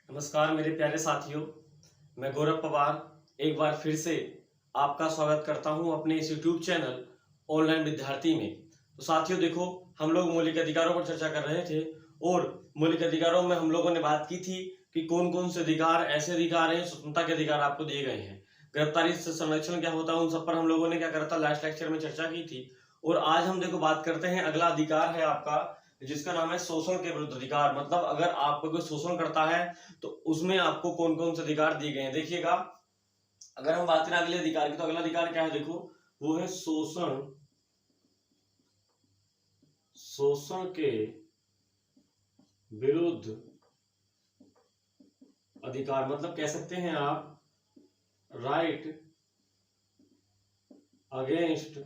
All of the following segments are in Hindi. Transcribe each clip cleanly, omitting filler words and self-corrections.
नमस्कार मेरे प्यारे साथियों, मैं गौरव पवार एक बार फिर से आपका स्वागत करता हूं अपने इस यूट्यूब चैनल ऑनलाइन विद्यार्थी में। तो साथियों देखो, हम लोग मौलिक अधिकारों पर चर्चा कर रहे थे और मौलिक अधिकारों में हम लोगों ने बात की थी कि कौन कौन से अधिकार ऐसे अधिकार हैं, स्वतंत्रता के अधिकार आपको दिए गए हैं। गिरफ्तारी से संरक्षण क्या होता है, उन सब पर हम लोगों ने क्या करा था, लास्ट लेक्चर में चर्चा की थी। और आज हम देखो बात करते हैं, अगला अधिकार है आपका जिसका नाम है शोषण के विरुद्ध अधिकार। मतलब अगर आपको कोई शोषण करता है तो उसमें आपको कौन कौन से अधिकार दिए गए हैं। देखिएगा, अगर हम बात करें अगले अधिकार की, तो अगला अधिकार क्या है, देखो वो है शोषण के विरुद्ध अधिकार। मतलब कह सकते हैं आप राइट अगेंस्ट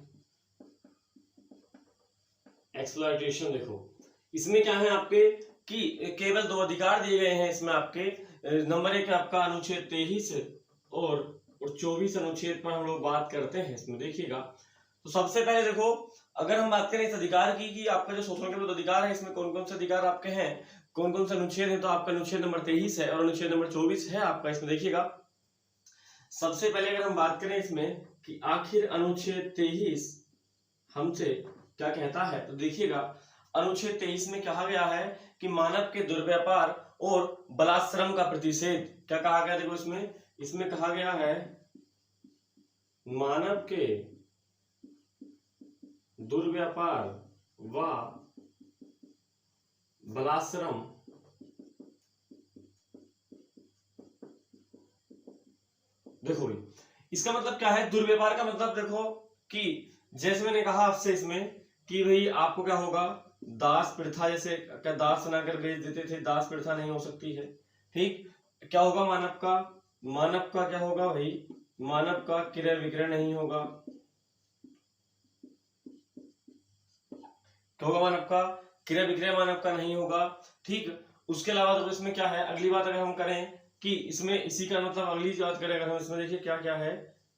एक्सप्लॉयटेशन। देखो इसमें क्या है आपके कि केवल दो अधिकार दिए गए हैं इसमें आपके। नंबर एक आपका अनुच्छेद 23 और 24 अनुच्छेद पर हम लोग बात करते हैं इसमें। देखिएगा, तो सबसे पहले देखो, अगर हम बात करें इस अधिकार की कि आपका जो शोषण के विरुद्ध अधिकार है, इसमें कौन कौन से अधिकार आपके हैं, कौन कौन से अनुच्छेद है, तो आपका अनुच्छेद नंबर 23 है और अनुच्छेद नंबर 24 है आपका इसमें। देखिएगा, सबसे पहले अगर हम बात करें इसमें कि आखिर अनुच्छेद 23 हमसे क्या कहता है, तो देखिएगा अनुच्छेद 23 में कहा गया है कि मानव के दुर्व्यापार और बलात्श्रम का प्रतिषेध। क्या कहा गया, देखो इसमें कहा गया है मानव के दुर्व्यापार व बलात्श्रम देखो भाई, इसका मतलब क्या है दुर्व्यापार का मतलब। देखो कि जैसे मैंने कहा आपसे इसमें कि भाई आपको क्या होगा, दास प्रथा, जैसे क्या दास बनाकर बेच देते थे, दास प्रथा नहीं हो सकती है। ठीक, क्या होगा, मानव का क्या होगा भाई, मानव का क्रय विक्रय नहीं होगा। क्या होगा, मानव का क्रय विक्रय मानव का नहीं होगा। ठीक, उसके अलावा तो इसमें क्या है, अगली बात अगर हम करें कि इसमें इसी का मतलब अगली बात करें अगर हम इसमें, देखिए क्या क्या है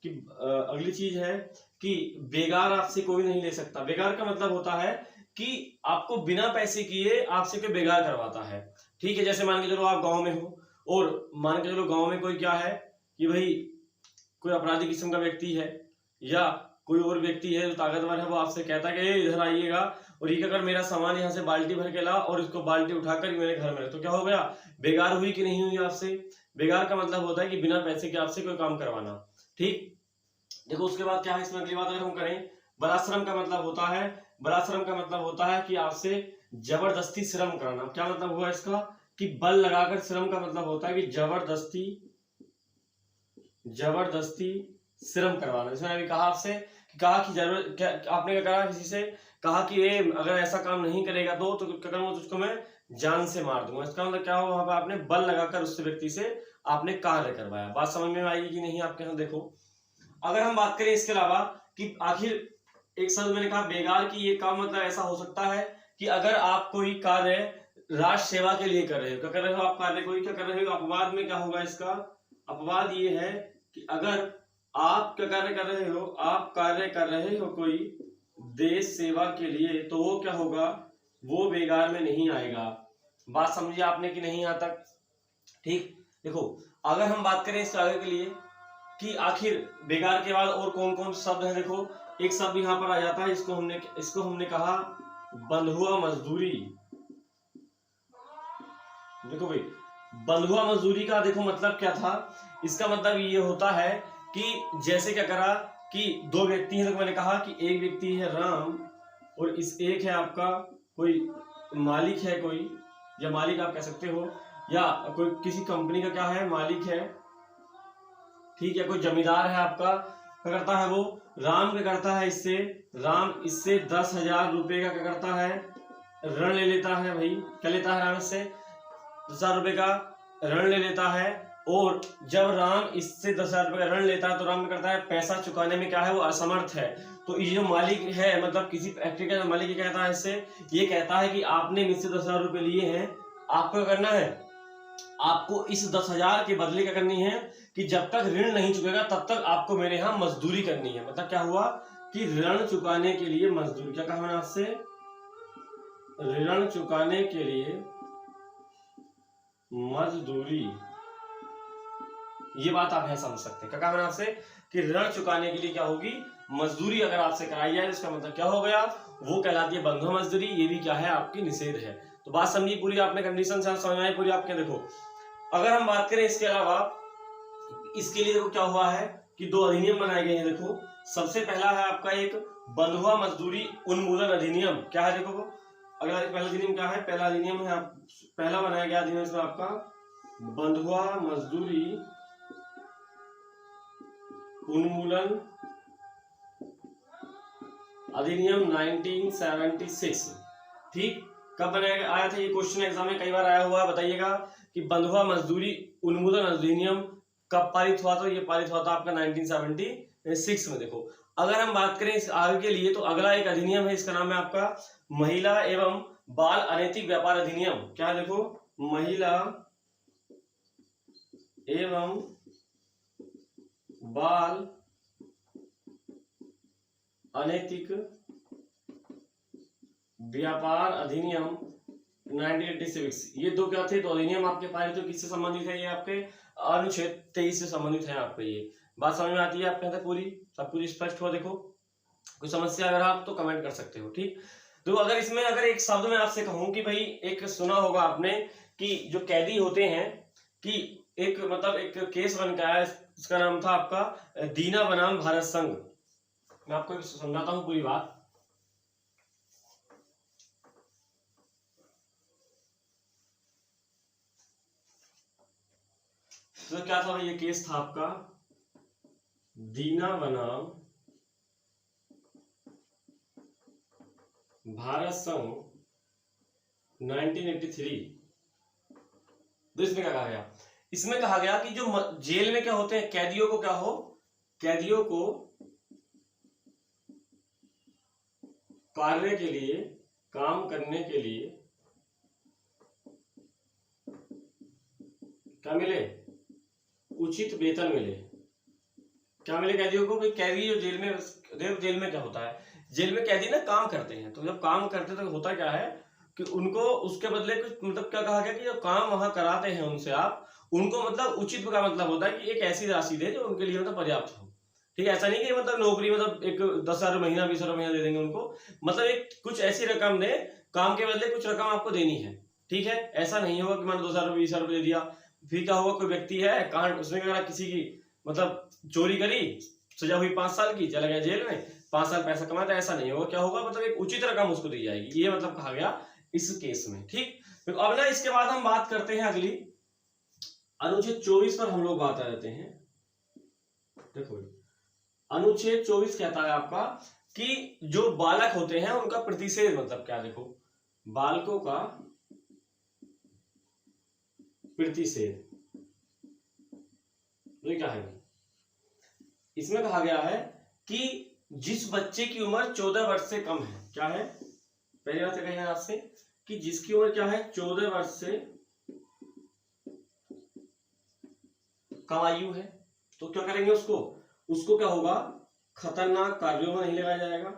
कि अगली चीज है कि बेगार आपसे कोई नहीं ले सकता। बेगार का मतलब होता है कि आपको बिना पैसे किए आपसे कोई बेगार करवाता है। ठीक है, जैसे मान के चलो आप गांव में हो और मान के चलो गांव में कोई क्या है कि भाई कोई अपराधी किस्म का व्यक्ति है या कोई और व्यक्ति है जो ताकतवर है, वो आपसे कहता है कि इधर आइएगा और ये अगर मेरा सामान यहाँ से बाल्टी भर के ला और इसको बाल्टी उठाकर मेरे घर में रख, तो क्या हो गया, बेगार हुई कि नहीं हुई आपसे। बेगार का मतलब होता है कि बिना पैसे के आपसे कोई काम करवाना। ठीक, देखो उसके बाद क्या है इसमें अगली बात अगर हम करें, बलाश्रम का मतलब होता है, बलाश्रम का मतलब होता है कि आपसे जबरदस्ती श्रम कराना। क्या मतलब हुआ इसका कि बल लगाकर श्रम का मतलब होता है कि जबरदस्ती श्रम करवाना। जैसे मैंने अभी कहा आपसे कि कहा कि जरूरत क्या, आपने क्या कहा, किसी से कहा कि ये अगर ऐसा काम नहीं करेगा तो क्या करूंगा, तुझको मैं जान से मार दूंगा। इसका मतलब क्या हुआ, वहां पर आपने बल लगाकर उस व्यक्ति से आपने कार्य करवाया। बात समझ में आएगी कि नहीं आपके यहाँ। देखो अगर हम बात करें इसके अलावा कि आखिर एक शब्द मैंने कहा बेगार की, ये काम मतलब ऐसा हो सकता है कि अगर आप कोई कार्य राष्ट्र सेवा के लिए कर रहे हो, क्या कर रहे हो आप कार्य, कोई क्या कर रहे हो, अपवाद में क्या होगा इसका, अपवाद ये है कि अगर आप क्या कार्य कर रहे हो, आप कार्य कर रहे हो कोई देश सेवा के लिए, तो वो क्या होगा, वो बेगार में नहीं आएगा। बात समझिए आपने कि नहीं यहाँ तक। ठीक, देखो अगर हम बात करें इसके आगे के लिए कि आखिर बेगार के बाद और कौन कौन शब्द है, देखो एक शब्द यहाँ पर आ जाता है, इसको हमने कहा बंधुआ मजदूरी। देखो भाई, बंधुआ मजदूरी का देखो मतलब क्या था, इसका मतलब ये होता है कि जैसे क्या करा कि दो व्यक्ति हैं, तो मैंने कहा कि एक व्यक्ति है राम और इस एक है आपका कोई मालिक है, कोई या मालिक आप कह सकते हो, या कोई किसी कंपनी का क्या है मालिक है। ठीक है, कोई जमींदार है आपका, क्या करता है वो, राम क्या करता है, राम इससे 10,000 रुपए का क्या करता है, ऋण ले लेता है। भाई क्या लेता है, राम इससे 10,000 रुपए का ऋण ले लेता है। और जब राम इससे 10,000 रुपए का ऋण लेता है तो राम क्या करता है, पैसा चुकाने में क्या है, वो असमर्थ है। तो ये जो मालिक है, मतलब किसी फैक्ट्री का मालिक ये कहता है इससे, ये कहता है कि आपने मुझसे 10,000 रुपए लिए हैं, आपको क्या करना है, आपको इस 10,000 के बदले क्या करनी है कि जब तक ऋण नहीं चुकेगा तब तक आपको मेरे यहाँ मजदूरी करनी है। मतलब क्या हुआ कि ऋण चुकाने के लिए मजदूरी, क्या कहा मैंने आपसे, ऋण चुकाने के लिए मजदूरी, ये बात आप यहां समझ सकते हैं। क्या कहा मैंने आपसे कि ऋण चुकाने के लिए क्या होगी, मजदूरी अगर आपसे कराई जाए, इसका मतलब क्या हो गया, वो कहलाती है बंधुआ मजदूरी। ये भी क्या है, आपकी निषेध है। तो बात समझी पूरी आपने, कंडीशन समझ में आई पूरी आपके। देखो अगर हम बात करें इसके अलावा, इसके लिए देखो क्या हुआ है कि 2 अधिनियम बनाए गए हैं। देखो सबसे पहला है आपका एक बंधुआ मजदूरी उन्मूलन अधिनियम। क्या है, देखो अगला पहला अधिनियम क्या है, पहला अधिनियम है पहला बनाया गया अधिनियम इसमें आपका बंधुआ मजदूरी उन्मूलन अधिनियम 1976। ठीक, कब बनाया आया था ये क्वेश्चन एग्जाम में कई बार आया हुआ है, बताइएगा कि बंधुआ मजदूरी उन्मूलन अधिनियम कब पारित हुआ था। ये पारित हुआ था आपका 1976 में। देखो अगर हम बात करें इस आगे के लिए, तो अगला एक अधिनियम है, इसका नाम है आपका महिला एवं बाल अनैतिक व्यापार अधिनियम। क्या है, देखो महिला एवं बाल अनैतिक व्यापार अधिनियम 1986। ये दो क्या थे, तो अधिनियम आपके पारित, तो किससे संबंधित है, ये आपके अनुच्छेद 23 से संबंधित है। आपको ये बात समझ में आती है आपके अंदर पूरी, सब कुछ स्पष्ट हो। देखो कोई समस्या अगर आप तो कमेंट कर सकते हो। ठीक, तो अगर इसमें अगर एक शब्द में आपसे कहूं कि भाई, एक सुना होगा आपने कि जो कैदी होते हैं, कि एक मतलब एक केस बन के आया, इसका नाम था आपका दीना बनाम भारत संघ। मैं आपको समझाता हूं पूरी बात। तो क्या था, ये केस था आपका दीना बनाम भारत संघ 1983। तो इसमें क्या कहा गया, इसमें कहा गया कि जो जेल में क्या होते हैं, कैदियों को क्या हो, कैदियों को कार्य के लिए, काम करने के लिए क्या मिले, उचित वेतन मिले। क्या मिले कैदियों को, कैदी जो जेल में, जेल में क्या होता है, जेल में कैदी ना काम करते हैं, तो जब काम करते हैं तो होता क्या है कि उनको उसके बदले कुछ मतलब क्या कहा गया कि जो काम वहां कराते हैं उनसे आप, उनको मतलब उचित का मतलब होता है कि एक ऐसी राशि दे जो उनके लिए मतलब पर्याप्त हो। ठीक है, ऐसा नहीं कि मतलब नौकरी मतलब एक 10,000 महीना 20,000 महीना दे देंगे उनको, मतलब एक कुछ ऐसी रकम दे, काम के बदले कुछ रकम आपको देनी है। ठीक है, ऐसा नहीं होगा कि मान 2,000 रुपये 20,000 रुपये दे दिया, फिर क्या होगा, कोई व्यक्ति है कांड उसमें अगर किसी की मतलब चोरी करी, सजा हुई 5 साल की, चला गया जेल में, 5 साल पैसा कमाता, ऐसा नहीं होगा। क्या होगा, मतलब एक उचित रकम उसको दी जाएगी, ये मतलब कहा गया इस केस में। ठीक, तो अब ना इसके बाद हम बात करते हैं अगली अनुच्छेद 24 पर हम लोग बात आ जाते हैं। देखो अनुच्छेद 24 कहता है आपका कि जो बालक होते हैं उनका प्रतिषेध मतलब क्या, देखो बालकों का प्रतिषेध, तो क्या है, इसमें कहा गया है कि जिस बच्चे की उम्र 14 वर्ष से कम है, क्या है, पहली बात कही है आपसे कि जिसकी उम्र क्या है 14 वर्ष से कम आयु है, तो क्या करेंगे उसको, उसको क्या होगा, खतरनाक कार्यों में नहीं लगाया जाएगा,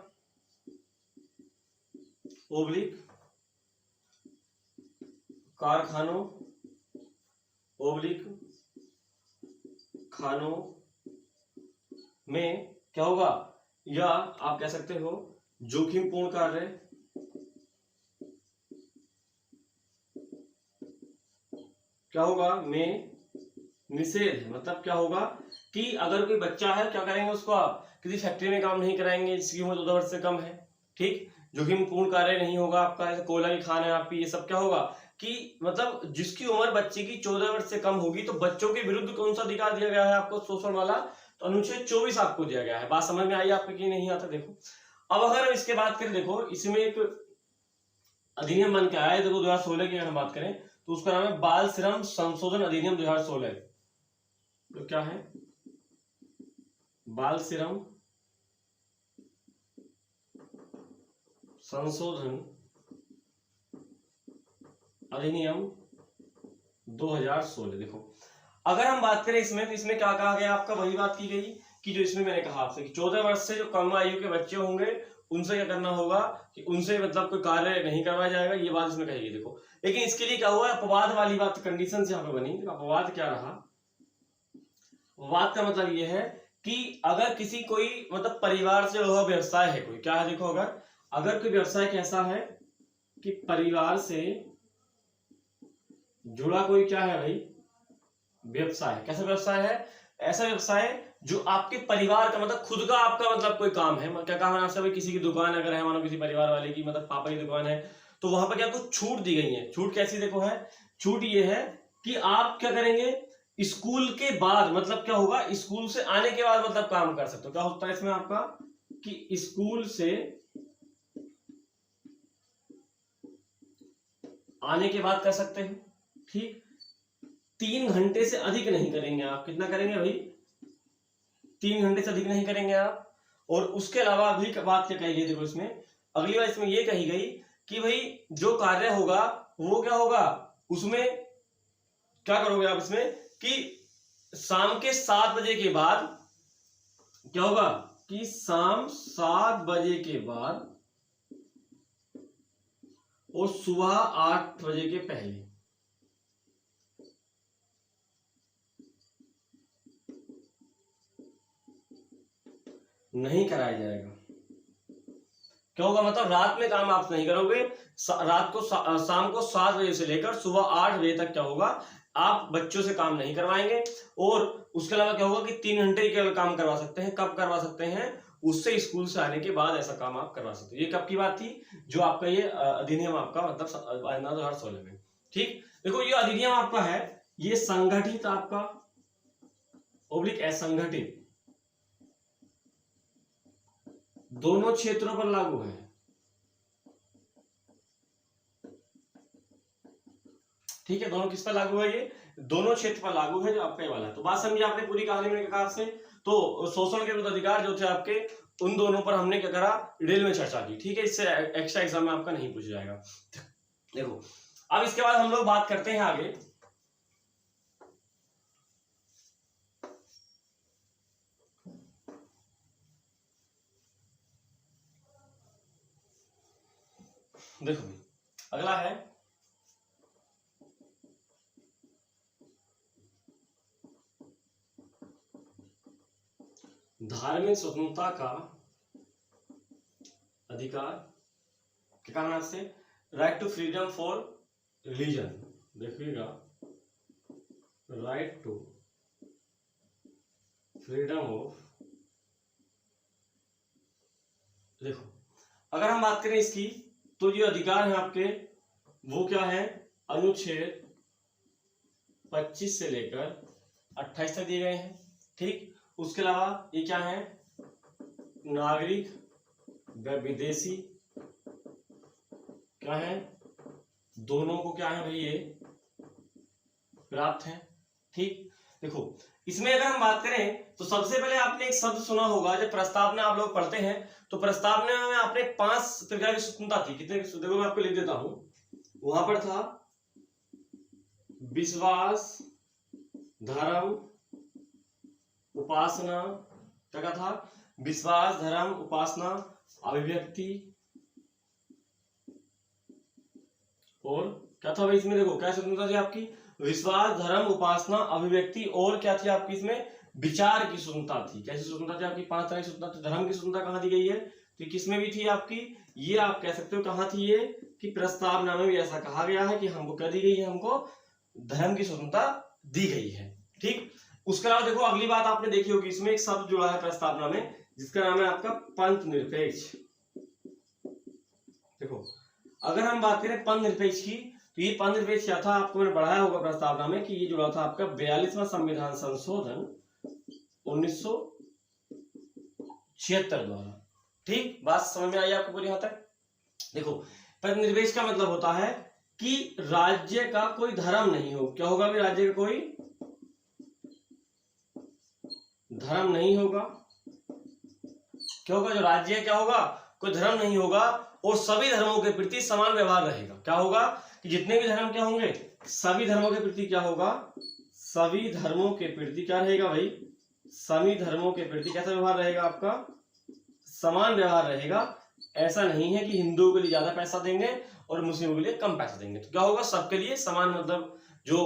ओब्लिक कारखानों, ओब्लिक खानों में क्या होगा, या आप कह सकते हो जोखिमपूर्ण कार्य, क्या होगा में निषेध। मतलब क्या होगा कि अगर कोई बच्चा है, क्या करेंगे उसको, आप किसी फैक्ट्री में काम नहीं कराएंगे जिसकी उम्र 14 वर्ष से कम है। ठीक, जोखिमपूर्ण कार्य नहीं होगा आपका, जैसे कोयला की खान है आपकी, ये सब क्या होगा कि मतलब जिसकी उम्र बच्चे की 14 वर्ष से कम होगी, तो बच्चों के विरुद्ध कौन सा अधिकार दिया गया है आपको, शोषण वाला, तो अनुच्छेद 24 आपको दिया गया है। बात समझ में आई आपको कि नहीं आता। देखो अब अगर हम इसके बात करें, देखो इसमें एक अधिनियम बन के आया है, देखो 2016 की अगर हम बात करें तो उसका नाम है बाल श्रम संशोधन अधिनियम 2016। तो क्या है, बाल श्रम संशोधन अधिनियम 2016। देखो अगर हम बात करें इसमें, तो इसमें क्या कहा गया आपका, वही बात की गई कि जो इसमें मैंने कहा आपसे कि 14 वर्ष से जो कम आयु के बच्चे होंगे उनसे क्या करना होगा कि उनसे मतलब कोई कार्य नहीं करवाया जाएगा, ये बात इसमें कहेगी। देखो लेकिन इसके लिए क्या हुआ, अपवाद वाली बात कंडीशन यहाँ पे बनी। अपवाद क्या रहा, अपवाद का मतलब ये है कि अगर किसी कोई मतलब परिवार से जुड़ा व्यवसाय है कोई, क्या है देखो, अगर कोई व्यवसाय कैसा है कि परिवार से जुड़ा कोई क्या है भाई व्यवसाय, कैसा व्यवसाय है, ऐसा व्यवसाय जो आपके परिवार का मतलब खुद का आपका मतलब कोई काम है, क्या काम है आपसे, भाई किसी की दुकान अगर है, मानो किसी परिवार वाले की मतलब पापा की दुकान है, तो वहां पर क्या कुछ छूट दी गई है। छूट कैसी देखो है, छूट ये है कि आप क्या करेंगे, स्कूल के बाद मतलब क्या होगा, स्कूल से आने के बाद मतलब काम कर सकते हो। क्या होता है इसमें आपका कि स्कूल से आने के बाद कर सकते हैं, ठीक। 3 घंटे से अधिक नहीं करेंगे आप, कितना करेंगे भाई, 3 घंटे से अधिक नहीं करेंगे आप। और उसके अलावा अगली बात क्या कही गई, देखो इसमें अगली बात इसमें ये कही गई कि भाई जो कार्य होगा वो क्या होगा, उसमें क्या करोगे आप इसमें कि शाम के 7 बजे के बाद क्या होगा कि शाम 7 बजे के बाद और सुबह 8 बजे के पहले। नहीं कराया जाएगा। क्या होगा, मतलब रात में काम आप नहीं करोगे, रात को शाम को 7 बजे से लेकर सुबह 8 बजे तक क्या होगा, आप बच्चों से काम नहीं करवाएंगे। और उसके अलावा क्या होगा कि 3 घंटे केवल काम करवा सकते हैं। कब करवा सकते हैं, उससे स्कूल से आने के बाद ऐसा काम आप करवा सकते हो। ये कब की बात थी, जो आपका ये अधिनियम आपका मतलब 2016 में, ठीक। देखो ये अधिनियम आपका है, ये संगठित आपका ओब्लिक असंगठित दोनों क्षेत्रों पर लागू है, ठीक है। दोनों किस पर लागू है, ये दोनों क्षेत्र पर लागू है जो आपका ये वाला है। तो बात समझिए आपने पूरी कहानी में कहा आपसे, तो शोषण के विरुद्ध अधिकार जो थे आपके, उन दोनों पर हमने क्या करा, डिटेल में चर्चा की, ठीक है। इससे एक्स्ट्रा एग्जाम में आपका नहीं पूछा जाएगा। देखो अब इसके बाद हम लोग बात करते हैं आगे, देखो अगला है धार्मिक स्वतंत्रता का अधिकार, क्या कहना है इससे, right to freedom for religion. देखिएगा, राइट टू फ्रीडम ऑफ, देखो अगर हम बात करें इसकी, तो ये अधिकार है आपके, वो क्या है, अनुच्छेद 25 से लेकर 28 तक दिए गए हैं, ठीक। उसके अलावा ये क्या है, नागरिक व विदेशी क्या है, दोनों को क्या है भाई ये प्राप्त है, ठीक। देखो इसमें अगर हम बात करें तो सबसे पहले आपने एक शब्द सुना होगा, जब प्रस्तावना आप लोग पढ़ते हैं तो प्रस्तावना में आपने 5 प्रकार की स्वतंत्रता थी, कितने, देखो मैं आपको लिख देता हूं, वहां पर था विश्वास, धर्म, उपासना, क्या था, विश्वास, धर्म, उपासना, अभिव्यक्ति, और क्या था भाई इसमें, देखो क्या स्वतंत्रता थी आपकी, विश्वास, धर्म, उपासना, अभिव्यक्ति, और क्या थी आपकी इसमें, विचार की स्वतंत्रता थी। कैसी स्वतंत्रता थी आपकी, 5 तरह की स्वतंत्रता। धर्म की स्वतंत्रता कहाँ दी गई है, तो किसमें भी थी आपकी, ये आप कह सकते हो कहाँ थी ये, कि प्रस्तावना में भी ऐसा कहा गया है कि हमको क्या दी गई है, हमको धर्म की स्वतंत्रता दी गई है, ठीक। उसके अलावा देखो अगली बात आपने देखी होगी, इसमें एक शब्द जुड़ा है प्रस्तावना में, जिसका नाम है आपका पंथ निरपेक्ष। देखो अगर हम बात करें पंथ निरपेक्ष की, तो ये पंथ निरपेक्ष क्या था, आपको मैंने पढ़ाया होगा प्रस्तावना में कि ये जुड़ा था आपका 42वां संविधान संशोधन 1976 द्वारा, ठीक। बात समझ में आई आपको पूरी यहां तक। देखो पंथ निरपेक्ष का मतलब होता है कि राज्य का कोई धर्म नहीं हो, क्या होगा भी, राज्य का कोई धर्म नहीं होगा, क्या होगा, जो राज्य है क्या होगा, कोई धर्म नहीं होगा, और सभी धर्मों के प्रति समान व्यवहार रहेगा। क्या होगा कि जितने भी धर्म क्या होंगे, सभी धर्मों के प्रति क्या होगा, सभी धर्मों के प्रति क्या रहेगा भाई, सभी धर्मों के प्रति कैसा व्यवहार रहेगा आपका, समान व्यवहार रहेगा। ऐसा नहीं है कि हिंदुओं के लिए ज्यादा पैसा देंगे और मुस्लिमों के लिए कम पैसा देंगे। तो क्या होगा, सबके लिए समान मतलब जो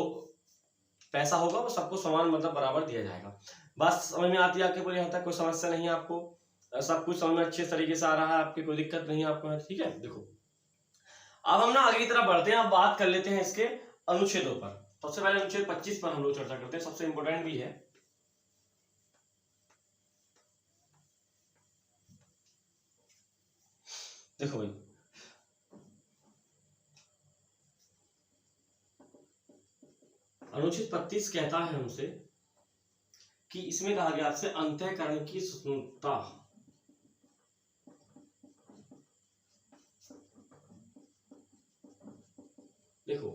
पैसा होगा वो सबको समान मतलब बराबर दिया जाएगा। बात समझ में आती है आपके पूरे? यहाँ तक कोई समस्या नहीं है आपको? सब कुछ समझ में अच्छे तरीके से आ रहा है आपकी, कोई दिक्कत नहीं है आपको? ठीक है, देखो अब हम ना आगे की तरफ बढ़ते हैं। अब बात कर लेते हैं इसके अनुच्छेदों पर। सबसे पहले अनुच्छेद 25 पर हम लोग चर्चा करते हैं, सबसे इंपॉर्टेंट भी है। देखो भाई, अनुच्छेद 25 कहता है हमसे कि इसमें कहा गया आपसे अंतःकरण की स्वतंत्रता। देखो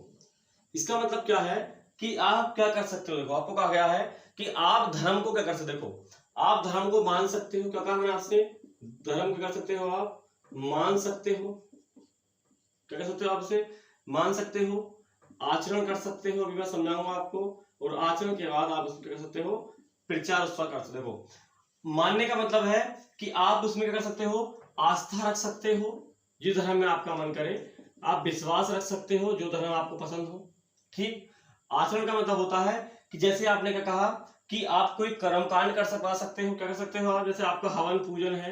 इसका मतलब क्या है कि आप क्या कर सकते हो। देखो आपको कहा गया है कि आप धर्म को क्या कर सकते हो। देखो आप धर्म को मान सकते हो। क्या कहा मैंने आपसे? धर्म क्या कर सकते हो, आप मान सकते हो। क्या कर सकते हो? आपसे मान सकते हो, आचरण कर सकते हो, अभी मैं समझाऊंगा आपको। और आचरण के बाद आप उसमें क्या कर सकते हो, प्रचार उसका कर सकते हो। मानने का मतलब है कि आप उसमें क्या कर सकते हो, आस्था रख सकते हो जिस धर्म में आपका मन करे, आप विश्वास रख सकते हो जो धर्म आपको पसंद हो। ठीक। आचरण का मतलब होता है कि जैसे आपने क्या कहा कि आप कोई कर्मकांड कर सकते हो। क्या कर सकते हो आप? जैसे आपका हवन पूजन है,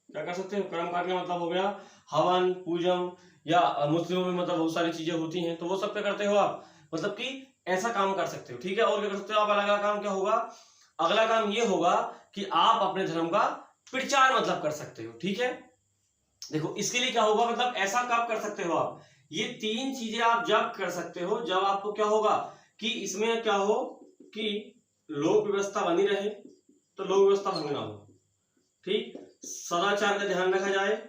क्या कर सकते हो? कर्मकांड का मतलब हो गया हवन पूजन, या मुस्लिमों में मतलब बहुत सारी चीजें होती हैं, तो वो सब क्या करते हो आप, मतलब कि ऐसा काम कर सकते हो। ठीक है। और क्या कर सकते हो आप? अगला काम क्या होगा? अगला काम ये होगा कि आप अपने धर्म का प्रचार मतलब कर सकते हो। ठीक है। देखो इसके लिए क्या होगा, मतलब ऐसा काम कर सकते हो आप। ये तीन चीजें आप जब कर सकते हो जब आपको क्या होगा कि इसमें क्या हो कि लोक व्यवस्था बनी रहे, तो लोक व्यवस्था भंग ना हो। ठीक। सदाचार का ध्यान रखा जाए,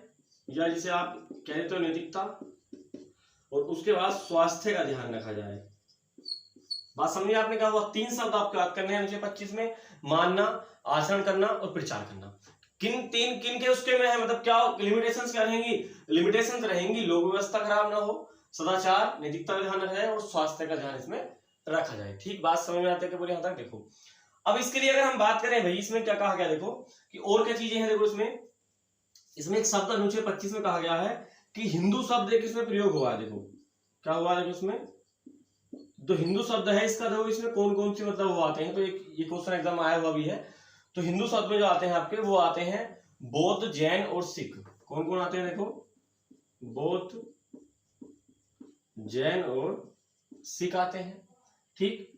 या जिसे आप कह देते हो नैतिकता, और उसके बाद स्वास्थ्य का ध्यान रखा जाए। बात समझिए आपने क्या हुआ? तीन शब्द आपको याद करने हैं अनुच्छेद 25 में, मानना, आचरण करना और प्रचार करना। किन के उसके में है, मतलब क्या लिमिटेशंस क्या रहेंगी? लिमिटेशंस रहेंगी, लोक व्यवस्था खराब ना हो, सदाचार नैतिकता का ध्यान रखा जाए और स्वास्थ्य का ध्यान इसमें रखा जाए। ठीक। बात समझ में आती है कि बोले यहाँ तक? देखो अब इसके लिए अगर हम बात करें भाई, इसमें क्या कहा गया देखो कि और क्या चीजें हैं। देखो इसमें एक शब्द अनुच्छेद 25 में कहा गया है कि हिंदू शब्द एक इसमें प्रयोग हुआ है। देखो क्या हुआ है इसमें, जो हिंदू शब्द है इसका देखो इसमें कौन कौन से मतलब वो आते हैं। तो ये क्वेश्चन एग्जाम आया हुआ भी है। तो हिंदू शब्द में जो आते हैं आपके, वो आते हैं बौद्ध, जैन और सिख। कौन कौन आते हैं? देखो बौद्ध, जैन और सिख आते हैं। ठीक।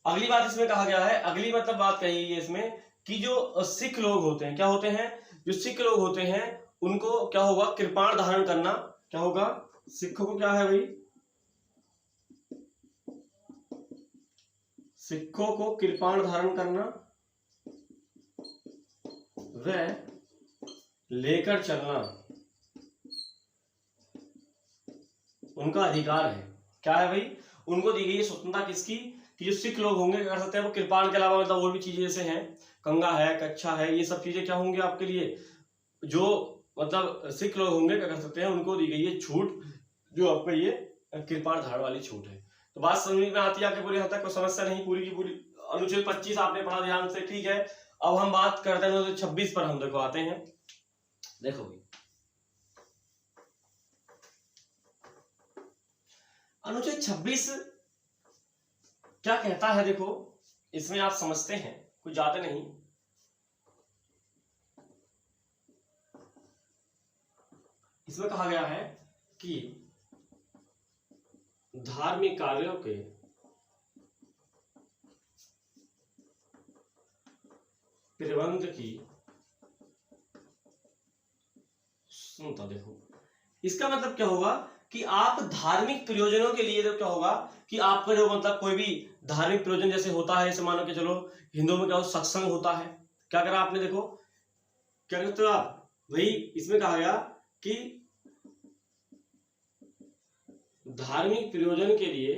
अगली बात इसमें कहा गया है, अगली मतलब बात कही है इसमें कि जो सिख लोग होते हैं, क्या होते हैं, जो सिख लोग होते हैं उनको क्या होगा, कृपाण धारण करना। क्या होगा? सिखों को क्या है भाई, सिखों को कृपाण धारण करना व लेकर चलना उनका अधिकार है। क्या है भाई? उनको दी गई स्वतंत्रता किसकी, कि जो सिख लोग होंगे क्या कर सकते हैं, वो कृपाण के अलावा मतलब और भी चीजें जैसे हैं, कंगा है, कच्छा है, ये सब चीजें क्या होंगी आपके लिए, जो मतलब सिख लोग होंगे क्या कर सकते हैं, उनको दी गई है छूट, जो आपको ये कृपाण धारण वाली छूट है। तो बात समझ में आती है आपके पूरी हद तक? कोई समस्या नहीं? पूरी की पूरी अनुच्छेद 25 आपने पढ़ा ध्यान से। ठीक है। अब हम बात करते हैं अनुच्छेद 26 पर। हम देखो आते हैं। देखो भाई अनुच्छेद 26 क्या कहता है, देखो इसमें आप समझते हैं, कुछ ज्यादा नहीं। इसमें कहा गया है कि धार्मिक कार्यों के प्रबंध की सुनता। देखो इसका मतलब क्या होगा कि आप धार्मिक प्रयोजनों के लिए तो क्या होगा कि आपका जो मतलब कोई भी धार्मिक प्रयोजन जैसे होता है, जैसे मानो कि चलो हिंदुओं में क्या हो, सत्संग होता है, क्या करा आपने, देखो क्या करते हो आप भाई, इसमें कहा गया कि धार्मिक प्रयोजन के लिए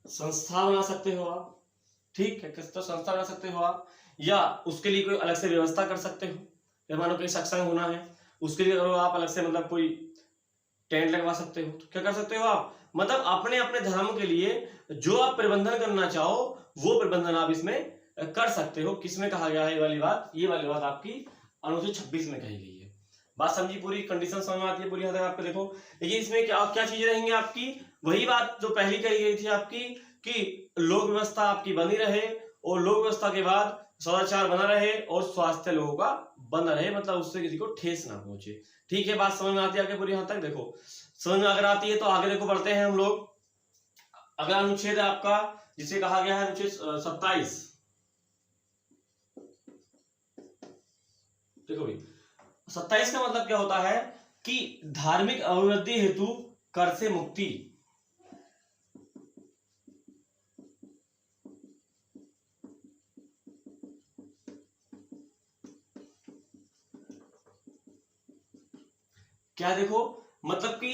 संस्था बना सकते हो आप। ठीक है। किस तो संस्था बना सकते हो आप, या उसके लिए कोई अलग से व्यवस्था कर सकते हो। जब मानो कोई सत्संग होना है, उसके लिए करो आप अलग से मतलब कोई टेंट लगवा सकते हो। तो क्या कर सकते हो आप, मतलब अपने अपने धर्म के लिए जो आप प्रबंधन करना चाहो वो प्रबंधन आप इसमें कर सकते हो। किसमें कहा गया है ये वाली बात आपकी अनुच्छेद 26 में कही गई है। बात समझी, पूरी कंडीशन समझ में आती है पूरी हद तक आपको। देखो लेकिन इसमें क्या क्या चीजें रहेंगी आपकी, वही बात जो पहली कही गई थी आपकी कि लोक व्यवस्था आपकी बनी रहे और लोक व्यवस्था के बाद सदाचार बना रहे और स्वास्थ्य लोगों का बना रहे, मतलब उससे किसी को ठेस ना पहुंचे। ठीक है, बात समझ में आती है आगे पूरी हद तक। देखो समझ में अगर आती है तो आगे देखो बढ़ते हैं हम लोग। अगला अनुच्छेद है आपका जिसे कहा गया है अनुच्छेद 27। देखो भाई 27 का मतलब क्या होता है कि धार्मिक अभिवृद्धि हेतु कर से मुक्ति। क्या देखो मतलब कि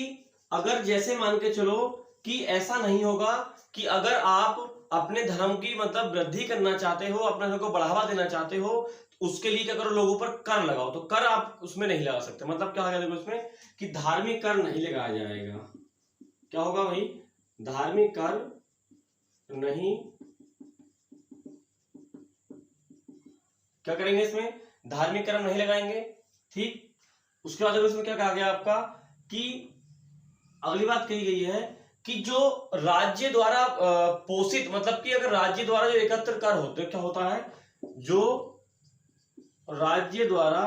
अगर जैसे मान के चलो कि ऐसा नहीं होगा कि अगर आप अपने धर्म की मतलब वृद्धि करना चाहते हो, अपने धर्म को बढ़ावा देना चाहते हो, उसके लिए क्या करो, लोगों पर कर लगाओ। तो कर आप उसमें नहीं लगा सकते। मतलब क्या होगा देखो इसमें कि धार्मिक कर नहीं लगाया जाएगा। क्या होगा भाई, धार्मिक कर नहीं, क्या करेंगे इसमें, धार्मिक कर नहीं लगाएंगे। ठीक, उसके बाद इसमें क्या कहा गया आपका कि अगली बात कही गई है कि जो राज्य द्वारा पोषित, मतलब कि अगर राज्य द्वारा जो एकत्र कर होते क्या होता है, जो राज्य द्वारा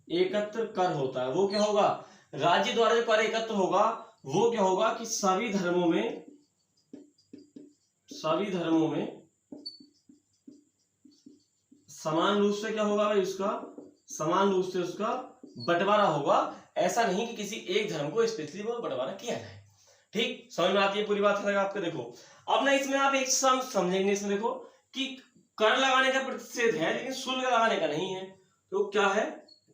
एकत्र कर होता है वो क्या होगा, राज्य द्वारा जो कर एकत्र होगा वो क्या होगा कि सभी धर्मों में समान रूप से क्या होगा भाई, उसका समान रूप से उसका बंटवारा होगा। ऐसा नहीं कि किसी एक धर्म को स्पेशली वो बंटवारा किया जाए। ठीक, समझ में आती है पूरी बात है आपके। देखो अब ना इसमें आप एक समझेंगे इसमें, देखो कि कर लगाने का प्रतिषेध है लेकिन शुल्क लगाने का नहीं है। तो क्या है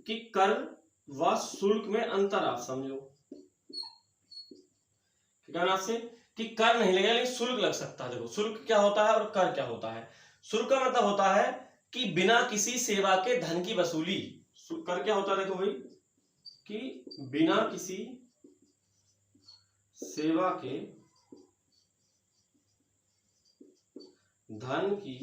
कि कर व शुल्क में अंतर आप समझो। क्या आपसे कि कर नहीं लगेगा लेकिन शुल्क लग सकता है। देखो शुल्क क्या होता है और कर क्या होता है। शुल्क का मतलब होता है कि बिना किसी सेवा के धन की वसूली। कर क्या होता है देखो भाई कि बिना किसी सेवा के धन की,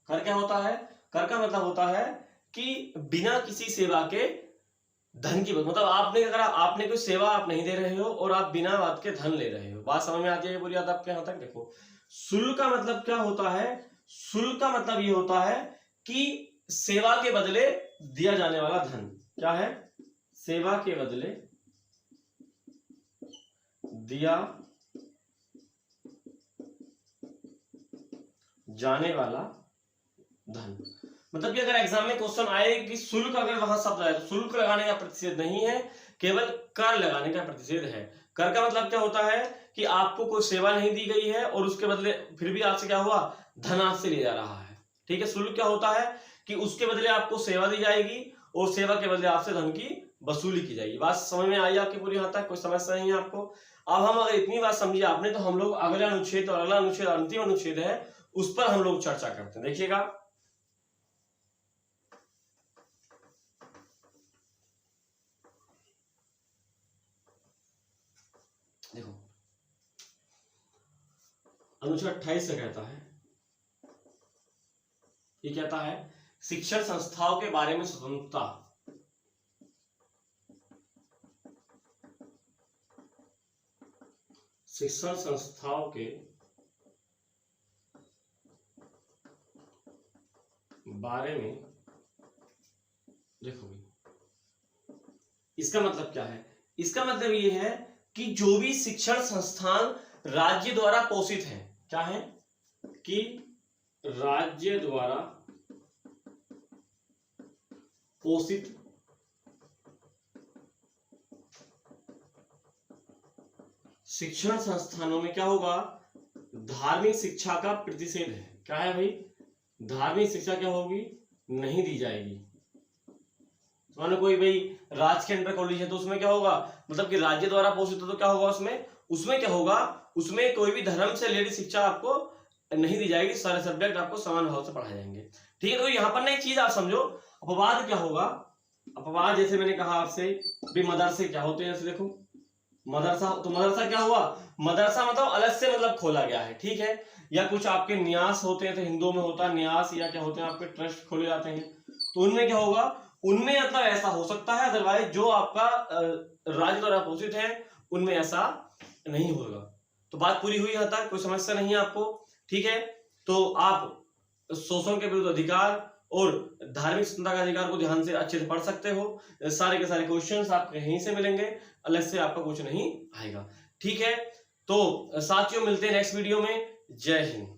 कर क्या होता है, कर का मतलब होता है कि बिना किसी सेवा के धन की, मतलब आपने अगर आपने कोई सेवा आप नहीं दे रहे हो और आप बिना बात के धन ले रहे हो। बात समझ में आती है पूरी बात आपके यहां तक। देखो शुल्क का मतलब क्या होता है, शुल्क का मतलब ये होता है कि सेवा के बदले दिया जाने वाला धन। क्या है, सेवा के बदले दिया जाने वाला धन। मतलब कि अगर एग्जाम में क्वेश्चन आए कि शुल्क, अगर वहां शब्द आए तो शुल्क लगाने का प्रतिषेध नहीं है, केवल कर लगाने का प्रतिषेध है। कर का मतलब क्या होता है कि आपको कोई सेवा नहीं दी गई है और उसके बदले फिर भी आपसे क्या हुआ, धन आपसे ले जा रहा है। ठीक है, शुल्क क्या होता है कि उसके बदले आपको सेवा दी जाएगी और सेवा के बदले आपसे धन की वसूली की जाएगी। बात समझ में आई आपकी पूरी हद तक, कोई समस्या नहीं है आपको। अब हम अगर इतनी बात समझी आपने तो हम लोग अगला अनुच्छेद और अगला अनुच्छेद अंतिम अनुच्छेद है उस पर हम लोग चर्चा करते हैं। देखिएगा देखो अनुच्छेद 28 से कहता है, ये कहता है शिक्षण संस्थाओं के बारे में स्वतंत्रता। शिक्षण संस्थाओं के बारे में, देखो इसका मतलब क्या है, इसका मतलब ये है कि जो भी शिक्षण संस्थान राज्य द्वारा पोषित है, क्या है कि राज्य द्वारा पोषित शिक्षण संस्थानों में क्या होगा, धार्मिक शिक्षा का प्रतिषेध है। क्या है भाई, धार्मिक शिक्षा क्या होगी, नहीं दी जाएगी। मानो कोई भाई राज्य के अंडर कॉलेज है तो उसमें क्या होगा, मतलब कि राज्य द्वारा पोषित तो क्या होगा उसमें क्या होगा, उसमें कोई भी धर्म से रिलेटेड शिक्षा आपको नहीं दी जाएगी। सारे सब्जेक्ट आपको समान भाव से पढ़ाए जाएंगे। ठीक है, तो यहाँ पर ना एक चीज आप समझो, अपवाद क्या होगा। अपवाद जैसे मैंने कहा आपसे भी, मदरसे क्या होते हैं, जैसे देखो मदरसा, तो मदरसा क्या हुआ, मदरसा मतलब अलग से मतलब खोला गया है, ठीक है। या कुछ आपके न्यास होते हैं, तो हिंदुओं में होता है न्यास, या क्या होते हैं आपके ट्रस्ट खोले जाते हैं, तो उनमें क्या होगा, उनमें मतलब ऐसा हो सकता है, अदरवाइज जो आपका राज्य द्वारा पोषित है उनमें ऐसा नहीं होगा। तो बात पूरी हुई यहाँ तक, कोई समस्या नहीं है आपको, ठीक है। तो आप शोषण के विरुद्ध अधिकार और धार्मिक स्वतंत्रता का अधिकार को ध्यान से अच्छे से पढ़ सकते हो। सारे के सारे क्वेश्चंस आपको यहीं से मिलेंगे, अलग से आपका कुछ नहीं आएगा, ठीक है। तो साथियों मिलते हैं नेक्स्ट वीडियो में। जय हिंद।